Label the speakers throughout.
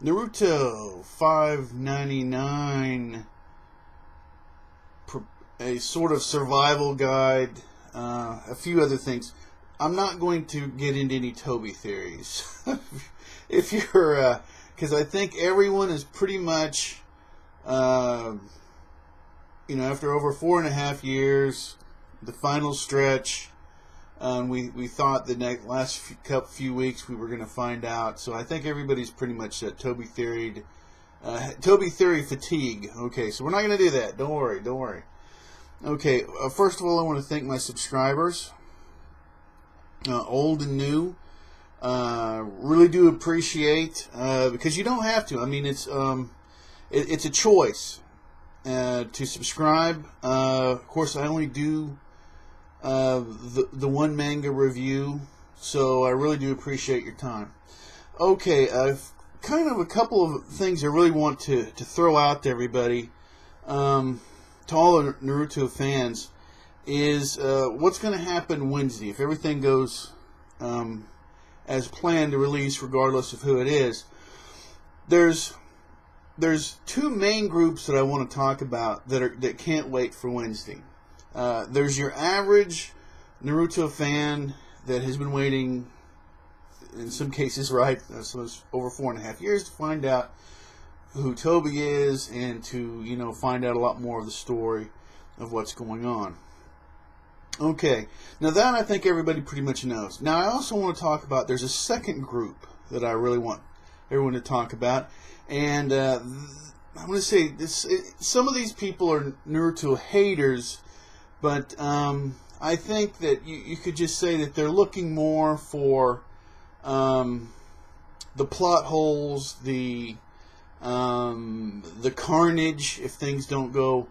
Speaker 1: Naruto 599, a sort of survival guide, a few other things. I'm not going to get into any Tobi theories. If you're, because I think everyone is pretty much, after over 4.5 years, the final stretch. We thought the last few weeks we were going to find out. So I think everybody's pretty much Tobi theory fatigue. Okay, so we're not going to do that. Don't worry. Okay, first of all, I want to thank my subscribers, old and new. Really do appreciate, because you don't have to. I mean, it's a choice to subscribe. Of course, I only do the one manga review, so I really do appreciate your time. Okay, kind of a couple of things I really want to throw out to everybody, to all the Naruto fans, is what's going to happen Wednesday if everything goes as planned to release, regardless of who it is. There's two main groups that I want to talk about that can't wait for Wednesday. There's your average Naruto fan that has been waiting, in some cases, right, so it's over 4.5 years to find out who Tobi is and to, find out a lot more of the story of what's going on. Okay, now that I think everybody pretty much knows. Now I also want to talk about, there's a second group that I really want everyone to talk about, and I'm going to say this: some of these people are Naruto haters, but I think that you could just say that they're looking more for the plot holes, the carnage if things don't go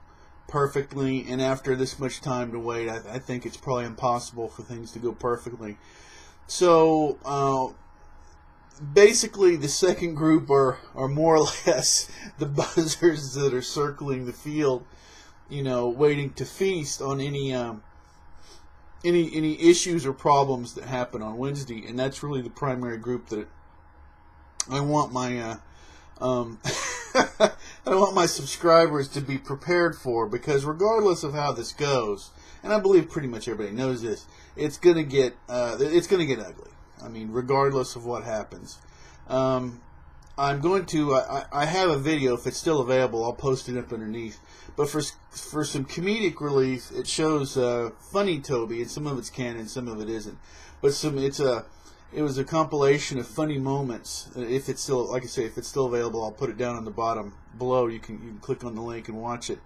Speaker 1: perfectly. And after this much time to wait, I think it's probably impossible for things to go perfectly. So basically, the second group are more or less the buzzers that are circling the field, waiting to feast on any issues or problems that happen on Wednesday, and that's really the primary group that I want my I want my subscribers to be prepared for, because regardless of how this goes, and I believe pretty much everybody knows this, it's gonna get ugly. I mean, regardless of what happens. I'm going to, I have a video, if it's still available, I'll post it up underneath. But for some comedic relief, it shows funny Tobi, and some of it's canon, some of it isn't. But it was a compilation of funny moments. If it's still, like I say, if it's still available, I'll put it down on the bottom below. You can click on the link and watch it.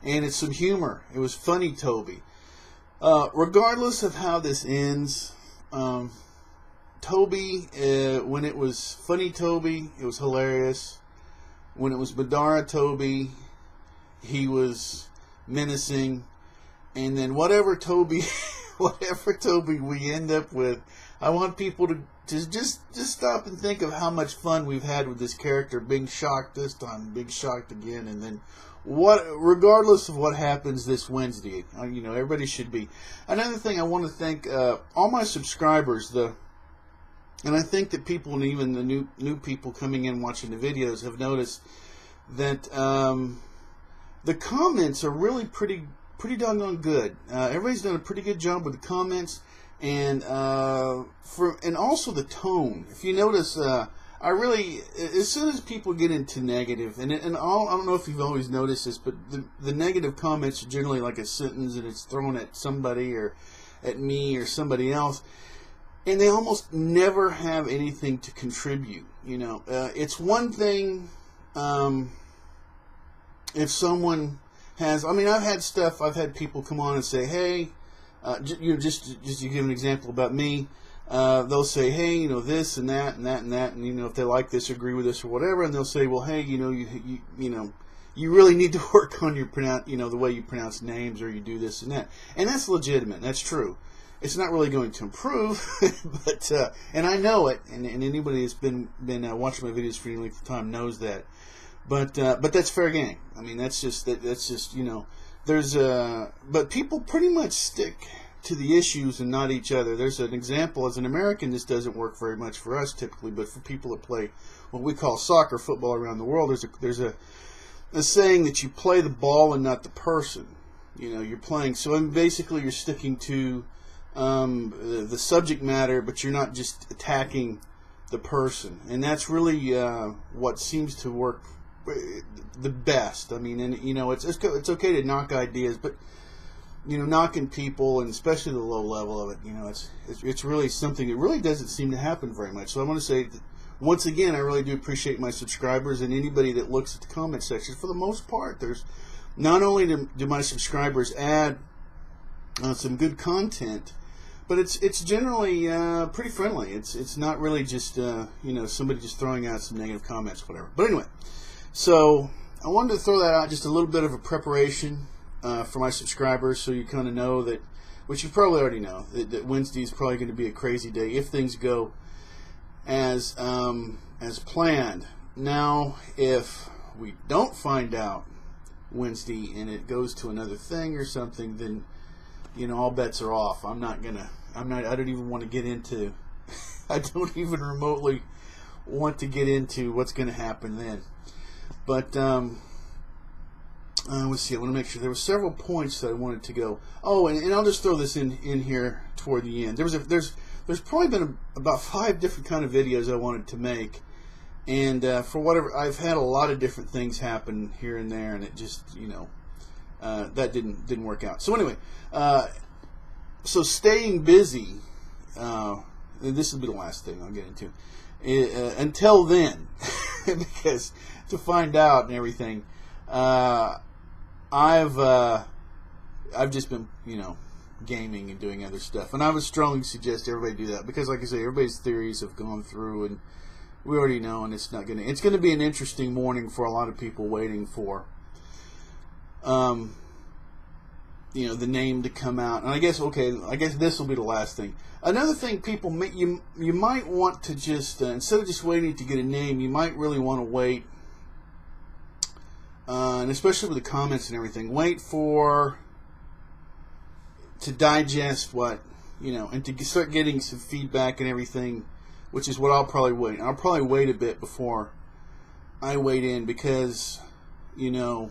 Speaker 1: And it's some humor. It was funny Tobi. Regardless of how this ends, Tobi, when it was funny Tobi, it was hilarious. When it was Madara Tobi, he was menacing. And then whatever Tobi we end up with, I want people to just stop and think of how much fun we've had with this character, being shocked this time, being shocked again, and then regardless of what happens this Wednesday, everybody should be. Another thing, I want to thank all my subscribers, and I think that people, and even the new people coming in watching the videos, have noticed that the comments are really pretty doggone good. Everybody's done a pretty good job with the comments, and also the tone. If you notice, I really, as soon as people get into negative, and I don't know if you've always noticed this, but the negative comments are generally like a sentence, and it's thrown at somebody or at me or somebody else. And they almost never have anything to contribute. It's one thing if someone has. I mean, I've had people come on and say, "Hey," just to give an example about me, they'll say, "Hey, this and that and that and that," and if they like this, agree with this or whatever, and they'll say, "Well, hey, you really need to work on your the way you pronounce names, or you do this and that," and that's legitimate. That's true. It's not really going to improve, but and I know it, and anybody that's been watching my videos for any length of time knows that. But that's fair game. I mean, that's just there's but people pretty much stick to the issues and not each other. There's an example. As an American, this doesn't work very much for us typically, but for people that play what we call soccer, football around the world, there's a saying that you play the ball and not the person. You know, you're playing. So basically, you're sticking to the subject matter, but you're not just attacking the person, and that's really what seems to work the best. I mean, and you know, it's okay to knock ideas, but you know, knocking people, and especially the low level of it, you know, it's really something that really doesn't seem to happen very much. So I want to say that, once again, I really do appreciate my subscribers and anybody that looks at the comment section. For the most part, there's not only do my subscribers add some good content, but it's generally pretty friendly. It's not really just you know, somebody just throwing out some negative comments, whatever. But anyway, so I wanted to throw that out, just a little bit of a preparation for my subscribers, so you kind of know that, which you probably already know, that Wednesday is probably going to be a crazy day if things go as planned. Now, if we don't find out Wednesday and it goes to another thing or something, then you know, all bets are off. I don't even want to get into I don't even remotely want to get into what's going to happen then. But let's see, I want to make sure there were several points that I wanted to go. Oh, and I'll just throw this in here toward the end. There's probably been about 5 different kind of videos I wanted to make, and for whatever, I've had a lot of different things happen here and there, and it just, you know, that didn't work out. So anyway, so staying busy, this will be the last thing I'll get into. Until then, because to find out and everything, I've just been, you know, gaming and doing other stuff, and I would strongly suggest everybody do that, because like I say, everybody's theories have gone through, and we already know, and it's going to be an interesting morning for a lot of people waiting for you know, the name to come out. And I guess this will be the last thing. Another thing, people, you might want to just instead of just waiting to get a name, you might really want to wait, and especially with the comments and everything, wait to digest what, you know, and to start getting some feedback and everything, which is what I'll probably wait. I'll probably wait a bit before I wade in, because, you know,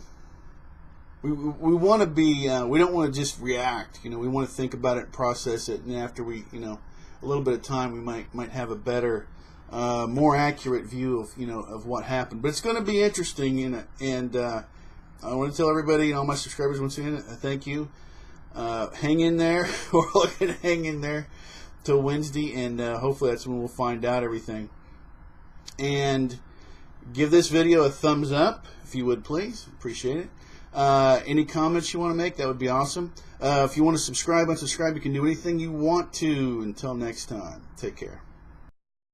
Speaker 1: we want to be, we don't want to just react. You know, we want to think about it and process it, and after we, you know, a little bit of time, we might have a better, more accurate view of, you know, of what happened. But it's going to be interesting, and I want to tell everybody and all my subscribers once again, thank you. Hang in there. We're all going to hang in there till Wednesday, and hopefully that's when we'll find out everything. And give this video a thumbs up, if you would, please. Appreciate it. Any comments you want to make, that would be awesome. If you want to subscribe, unsubscribe, you can do anything you want to. Until next time, take care.